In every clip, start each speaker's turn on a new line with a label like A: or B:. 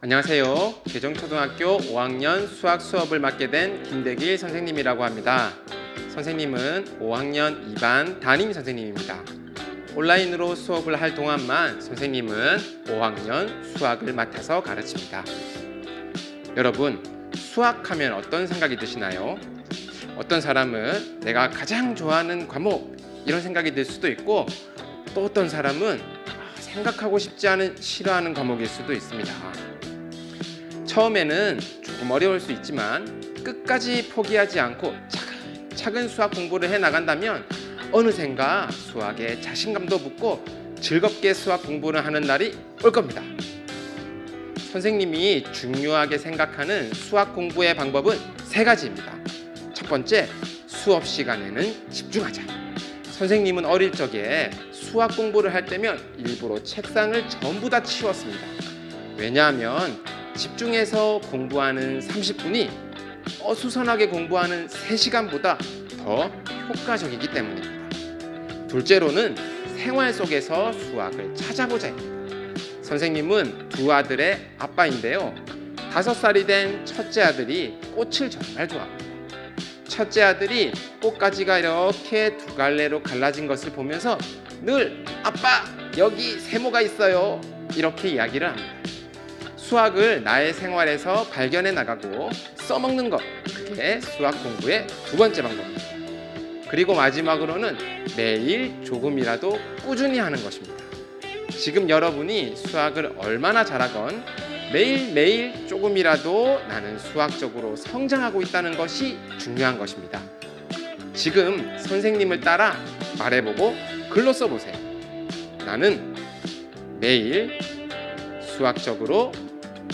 A: 안녕하세요. 개정초등학교 5학년 수학 수업을 맡게 된 김대길 선생님이라고 합니다. 선생님은 5학년 2반 담임 선생님입니다. 온라인으로 수업을 할 동안만 선생님은 5학년 수학을 맡아서 가르칩니다. 여러분, 수학하면 어떤 생각이 드시나요? 어떤 사람은 내가 가장 좋아하는 과목 이런 생각이 들 수도 있고, 또 어떤 사람은 생각하고 싶지 않은 싫어하는 과목일 수도 있습니다. 처음에는 조금 어려울 수 있지만 끝까지 포기하지 않고 차근차근 수학 공부를 해 나간다면 어느샌가 수학에 자신감도 붙고 즐겁게 수학 공부를 하는 날이 올 겁니다. 선생님이 중요하게 생각하는 수학 공부의 방법은 3가지입니다. 첫 번째, 수업 시간에는 집중하자. 선생님은 어릴 적에 수학 공부를 할 때면 일부러 책상을 전부 다 치웠습니다. 왜냐하면 집중해서 공부하는 30분이 어수선하게 공부하는 3시간보다 더 효과적이기 때문입니다. 둘째로는 생활 속에서 수학을 찾아보자입니다. 선생님은 2 아들의 아빠인데요. 5살이 된 첫째 아들이 꽃을 정말 좋아합니다. 첫째 아들이 꽃가지가 이렇게 2갈래로 갈라진 것을 보면서 늘 "아빠, 여기 세모가 있어요." 이렇게 이야기를 합니다. 수학을 나의 생활에서 발견해 나가고 써먹는 것, 그게 수학 공부의 2번째 방법입니다. 그리고 마지막으로는 매일 조금이라도 꾸준히 하는 것입니다. 지금 여러분이 수학을 얼마나 잘하건 매일매일 조금이라도 나는 수학적으로 성장하고 있다는 것이 중요한 것입니다. 지금 선생님을 따라 말해보고 글로 써보세요. 나는 매일 수학적으로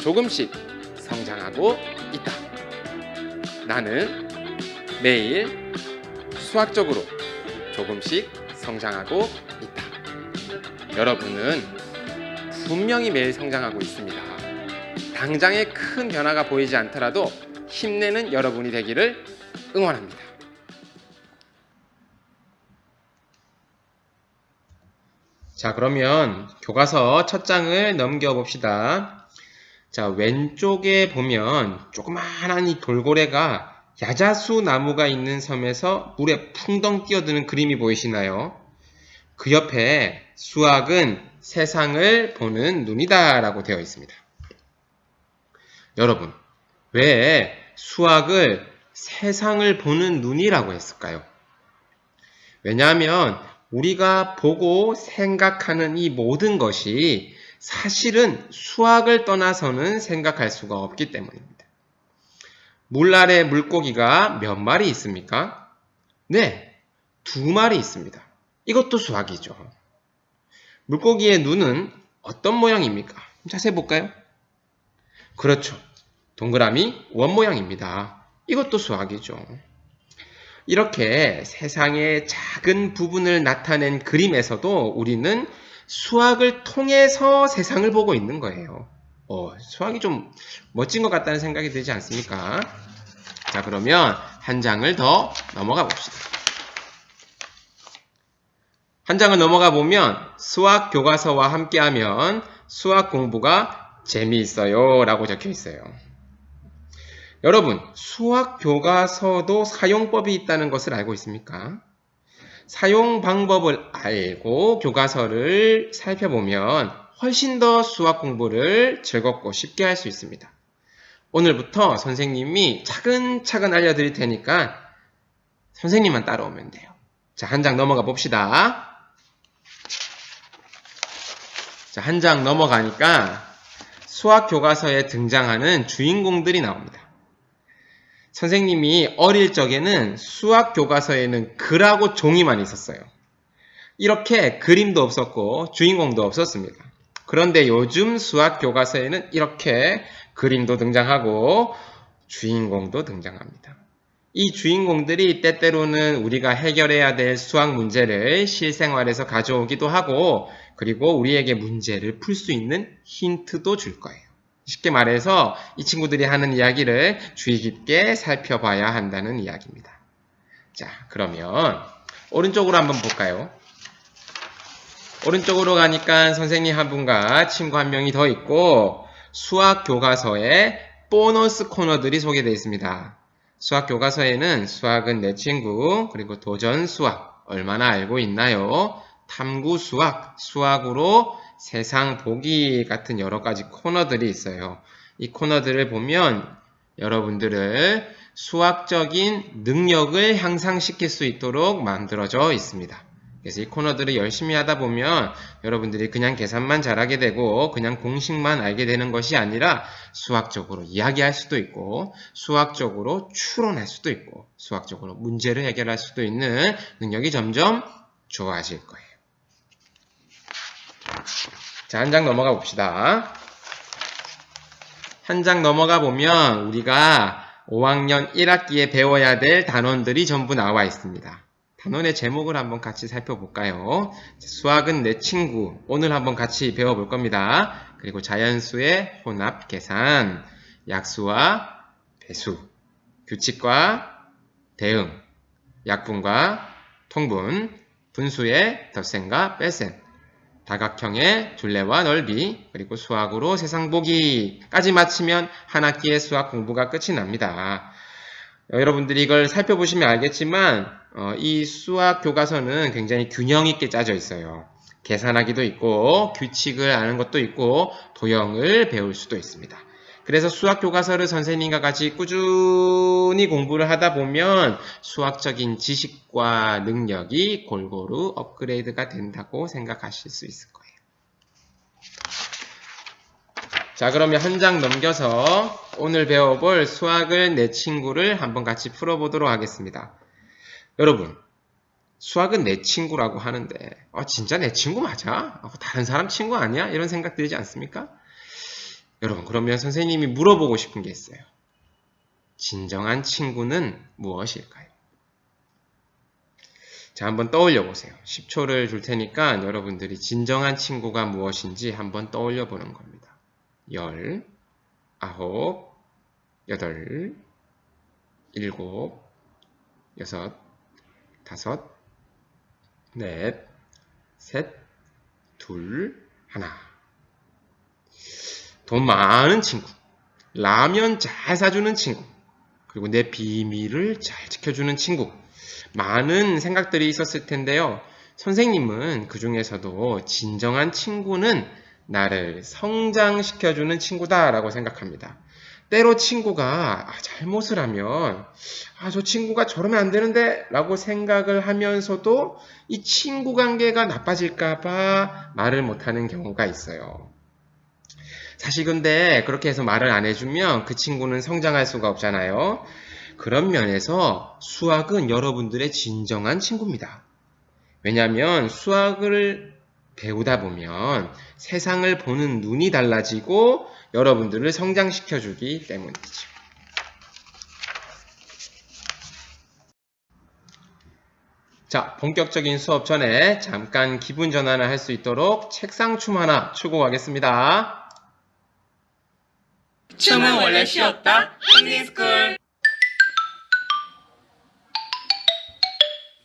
A: 조금씩 성장하고 있다. 나는 매일 수학적으로 조금씩 성장하고 있다. 여러분은 분명히 매일 성장하고 있습니다. 당장의 큰 변화가 보이지 않더라도 힘내는 여러분이 되기를 응원합니다. 자, 그러면 교과서 첫 장을 넘겨봅시다. 자, 왼쪽에 보면 조그마한 이 돌고래가 야자수 나무가 있는 섬에서 물에 풍덩 뛰어드는 그림이 보이시나요? 그 옆에 수학은 세상을 보는 눈이다 라고 되어 있습니다. 여러분, 왜 수학을 세상을 보는 눈이라고 했을까요? 왜냐하면 우리가 보고 생각하는 이 모든 것이 사실은 수학을 떠나서는 생각할 수가 없기 때문입니다. 물 아래 물고기가 몇 마리 있습니까? 네, 2마리 있습니다. 이것도 수학이죠. 물고기의 눈은 어떤 모양입니까? 자세히 볼까요? 그렇죠. 동그라미 원 모양입니다. 이것도 수학이죠. 이렇게 세상의 작은 부분을 나타낸 그림에서도 우리는 수학을 통해서 세상을 보고 있는 거예요. 수학이 좀 멋진 것 같다는 생각이 들지 않습니까? 자, 그러면 한 장을 더 넘어가 봅시다. 한 장을 넘어가 보면 수학 교과서와 함께하면 수학 공부가 재미있어요 라고 적혀 있어요. 여러분, 수학 교과서도 사용법이 있다는 것을 알고 있습니까? 사용 방법을 알고 교과서를 살펴보면 훨씬 더 수학 공부를 즐겁고 쉽게 할 수 있습니다. 오늘부터 선생님이 차근차근 알려드릴 테니까 선생님만 따라오면 돼요. 자, 한 장 넘어가 봅시다. 자, 한 장 넘어가니까 수학 교과서에 등장하는 주인공들이 나옵니다. 선생님이 어릴 적에는 수학 교과서에는 글하고 종이만 있었어요. 이렇게 그림도 없었고 주인공도 없었습니다. 그런데 요즘 수학 교과서에는 이렇게 그림도 등장하고 주인공도 등장합니다. 이 주인공들이 때때로는 우리가 해결해야 될 수학 문제를 실생활에서 가져오기도 하고, 그리고 우리에게 문제를 풀 수 있는 힌트도 줄 거예요. 쉽게 말해서 이 친구들이 하는 이야기를 주의 깊게 살펴봐야 한다는 이야기입니다. 자, 그러면 오른쪽으로 한번 볼까요? 오른쪽으로 가니까 선생님 한 분과 친구 한 명이 더 있고 수학 교과서에 보너스 코너들이 소개되어 있습니다. 수학 교과서에는 수학은 내 친구, 그리고 도전 수학, 얼마나 알고 있나요? 탐구 수학, 수학으로 세상 보기 같은 여러 가지 코너들이 있어요. 이 코너들을 보면 여러분들을 수학적인 능력을 향상시킬 수 있도록 만들어져 있습니다. 그래서 이 코너들을 열심히 하다 보면 여러분들이 그냥 계산만 잘하게 되고 그냥 공식만 알게 되는 것이 아니라 수학적으로 이야기할 수도 있고 수학적으로 추론할 수도 있고 수학적으로 문제를 해결할 수도 있는 능력이 점점 좋아질 거예요. 자, 한 장 넘어가 봅시다. 한 장 넘어가 보면 우리가 5학년 1학기에 배워야 될 단원들이 전부 나와 있습니다. 단원의 제목을 한번 같이 살펴볼까요? 수학은 내 친구, 오늘 한번 같이 배워볼 겁니다. 그리고 자연수의 혼합 계산, 약수와 배수, 규칙과 대응, 약분과 통분, 분수의 덧셈과 뺄셈, 다각형의 둘레와 넓이, 그리고 수학으로 세상 보기까지 마치면 한 학기의 수학 공부가 끝이 납니다. 여러분들이 이걸 살펴보시면 알겠지만 이 수학 교과서는 굉장히 균형 있게 짜져 있어요. 계산하기도 있고 규칙을 아는 것도 있고 도형을 배울 수도 있습니다. 그래서 수학 교과서를 선생님과 같이 꾸준히 공부를 하다 보면 수학적인 지식과 능력이 골고루 업그레이드가 된다고 생각하실 수 있을 거예요. 자, 그러면 한 장 넘겨서 오늘 배워볼 수학을 내 친구를 한번 같이 풀어보도록 하겠습니다. 여러분, 수학은 내 친구라고 하는데 진짜 내 친구 맞아? 다른 사람 친구 아니야? 이런 생각 들지 않습니까? 여러분, 그러면 선생님이 물어보고 싶은 게 있어요. 진정한 친구는 무엇일까요? 자, 한번 떠올려 보세요. 10초를 줄 테니까 여러분들이 진정한 친구가 무엇인지 한번 떠올려 보는 겁니다. 10, 9, 8, 7, 6, 5, 4, 3, 2, 1. 돈 많은 친구, 라면 잘 사주는 친구, 그리고 내 비밀을 잘 지켜주는 친구. 많은 생각들이 있었을 텐데요. 선생님은 그 중에서도 진정한 친구는 나를 성장시켜주는 친구다라고 생각합니다. 때로 친구가 잘못을 하면 저 친구가 저러면 안 되는데 라고 생각을 하면서도 이 친구 관계가 나빠질까봐 말을 못하는 경우가 있어요. 사실 근데 그렇게 해서 말을 안 해주면 그 친구는 성장할 수가 없잖아요. 그런 면에서 수학은 여러분들의 진정한 친구입니다. 왜냐하면 수학을 배우다 보면 세상을 보는 눈이 달라지고 여러분들을 성장시켜주기 때문이죠. 자, 본격적인 수업 전에 잠깐 기분 전환을 할 수 있도록 책상춤 하나 추고 가겠습니다.
B: 춤은 원래 쉬었다. 한디스쿨.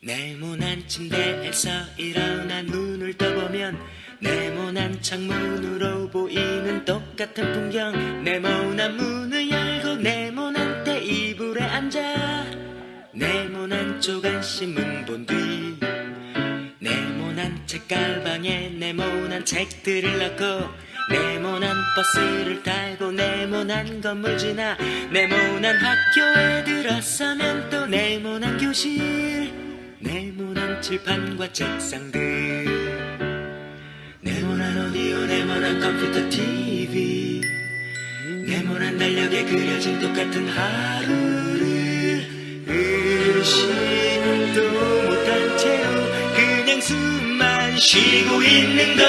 B: 네모난 침대에서 일어나 눈을 떠보면 네모난 창문으로 보이는 똑같은 풍경. 네모난 문을 열고 네모난 테이블에 앉아 네모난 조간신문 본 뒤 네모난 책가방에 네모난 책들을 넣고 네모난 버스를 타고 네모난 건물 지나 네모난 학교에 들어서면 또 네모난 교실 네모난 칠판과 책상들 네모난 오디오 네모난 컴퓨터 TV 네모난 달력에 그려진 똑같은 하루를 의식도 못한 채로 그냥 숨만 쉬고 있는 걸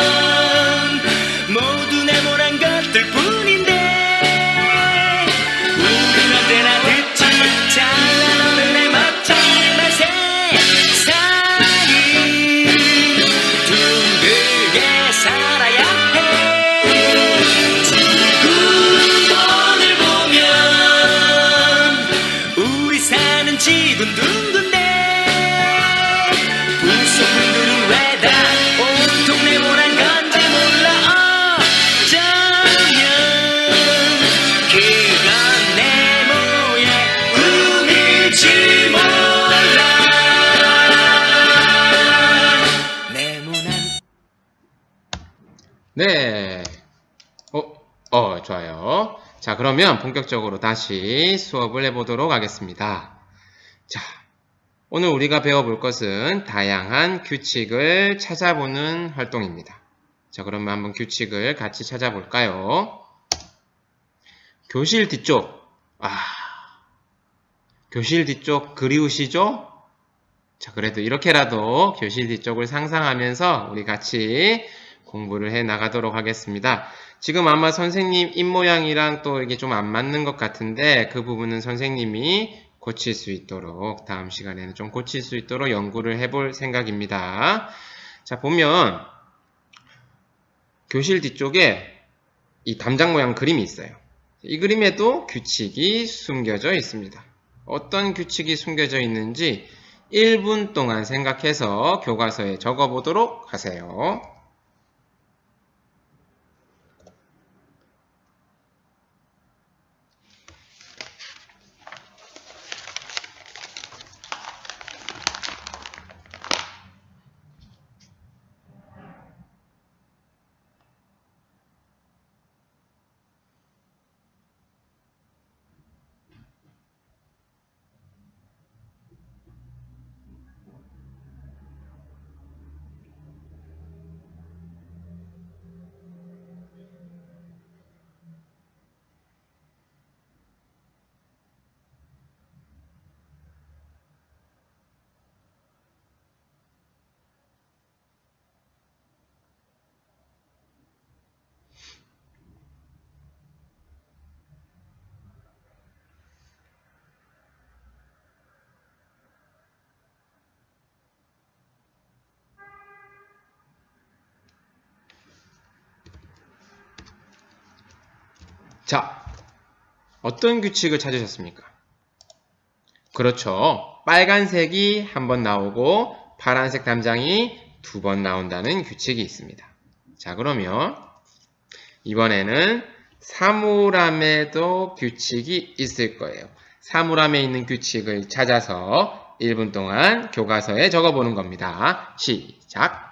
B: 둘러보면 모두 네모난 것들 뿐인데 우린 언제나 듣지 잘난 어른의 멋진 말세 세상이 둥글게 살아야 해 지구본을 보면 우리 사는 집은 둥근데
A: 네. 좋아요. 자, 그러면 본격적으로 다시 수업을 해보도록 하겠습니다. 자, 오늘 우리가 배워볼 것은 다양한 규칙을 찾아보는 활동입니다. 자, 그러면 한번 규칙을 같이 찾아볼까요? 교실 뒤쪽. 교실 뒤쪽 그리우시죠? 자, 그래도 이렇게라도 교실 뒤쪽을 상상하면서 우리 같이 공부를 해 나가도록 하겠습니다. 지금 아마 선생님 입모양이랑 또 이게 좀 안 맞는 것 같은데 그 부분은 선생님이 고칠 수 있도록 다음 시간에는 좀 고칠 수 있도록 연구를 해볼 생각입니다. 자, 보면 교실 뒤쪽에 이 담장 모양 그림이 있어요. 이 그림에도 규칙이 숨겨져 있습니다. 어떤 규칙이 숨겨져 있는지 1분 동안 생각해서 교과서에 적어보도록 하세요. 자, 어떤 규칙을 찾으셨습니까? 그렇죠. 빨간색이 한 번 나오고 파란색 담장이 2번 나온다는 규칙이 있습니다. 자, 그러면 이번에는 사물함에도 규칙이 있을 거예요. 사물함에 있는 규칙을 찾아서 1분 동안 교과서에 적어보는 겁니다. 시작!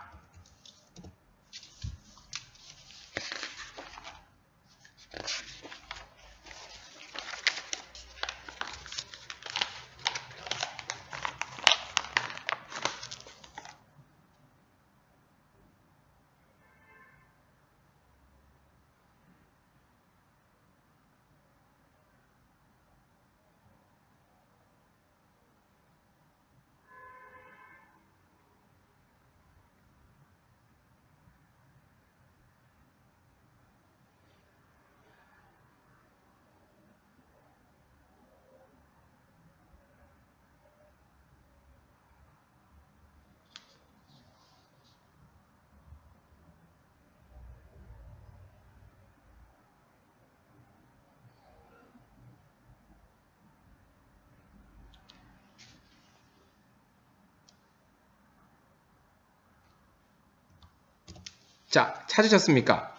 A: 자, 찾으셨습니까?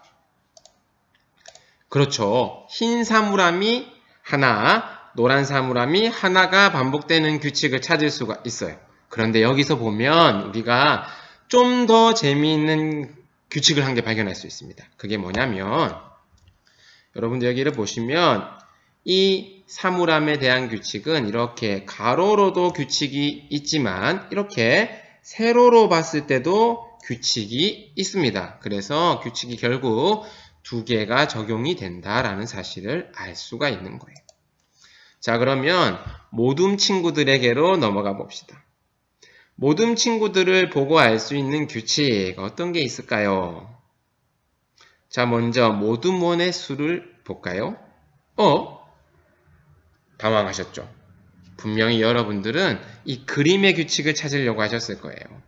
A: 그렇죠. 흰 사물함이 하나, 노란 사물함이 하나가 반복되는 규칙을 찾을 수가 있어요. 그런데 여기서 보면 우리가 좀 더 재미있는 규칙을 한 개 발견할 수 있습니다. 그게 뭐냐면 여러분들 여기를 보시면 이 사물함에 대한 규칙은 이렇게 가로로도 규칙이 있지만 이렇게 세로로 봤을 때도 규칙이 있습니다. 그래서 규칙이 결국 2개가 적용이 된다라는 사실을 알 수가 있는 거예요. 자, 그러면 모둠 친구들에게로 넘어가 봅시다. 모둠 친구들을 보고 알 수 있는 규칙 어떤 게 있을까요? 자, 먼저 모둠원의 수를 볼까요? 당황하셨죠? 분명히 여러분들은 이 그림의 규칙을 찾으려고 하셨을 거예요.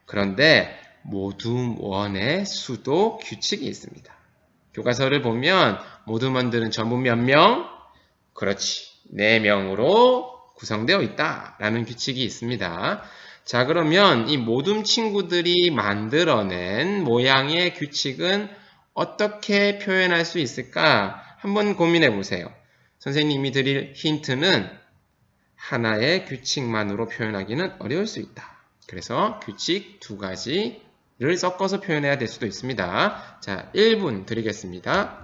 A: 그런데 모둠원의 수도 규칙이 있습니다. 교과서를 보면 모둠원들은 전부 몇 명? 그렇지, 4명으로 구성되어 있다라는 규칙이 있습니다. 자, 그러면 이 모둠 친구들이 만들어낸 모양의 규칙은 어떻게 표현할 수 있을까? 한번 고민해 보세요. 선생님이 드릴 힌트는 하나의 규칙만으로 표현하기는 어려울 수 있다. 그래서 규칙 2가지 섞어서 표현해야 될 수도 있습니다. 자, 1분 드리겠습니다.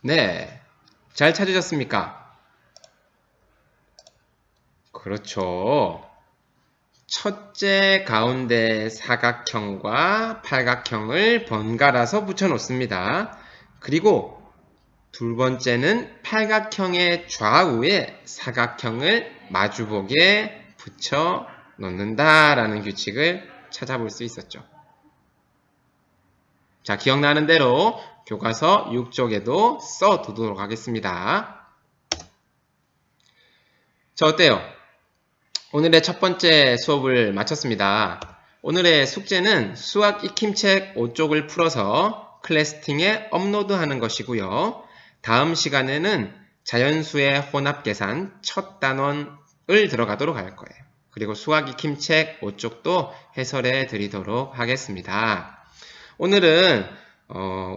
A: 네, 잘 찾으셨습니까? 그렇죠. 첫째 가운데 사각형과 팔각형을 번갈아서 붙여 놓습니다. 그리고 두 번째는 팔각형의 좌우에 사각형을 마주보게 붙여 놓는다라는 규칙을 찾아볼 수 있었죠. 자, 기억나는 대로 교과서 6쪽에도 써두도록 하겠습니다. 자, 어때요? 오늘의 첫 번째 수업을 마쳤습니다. 오늘의 숙제는 수학 익힘책 5쪽을 풀어서 클래스팅에 업로드하는 것이고요. 다음 시간에는 자연수의 혼합계산 첫 단원을 들어가도록 할 거예요. 그리고 수학 익힘책 5쪽도 해설해 드리도록 하겠습니다. 오늘은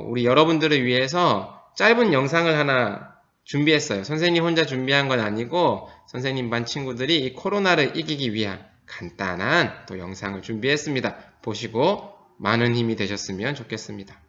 A: 우리 여러분들을 위해서 짧은 영상을 하나 준비했어요. 선생님 혼자 준비한 건 아니고 선생님 반 친구들이 이 코로나를 이기기 위한 간단한 또 영상을 준비했습니다. 보시고 많은 힘이 되셨으면 좋겠습니다.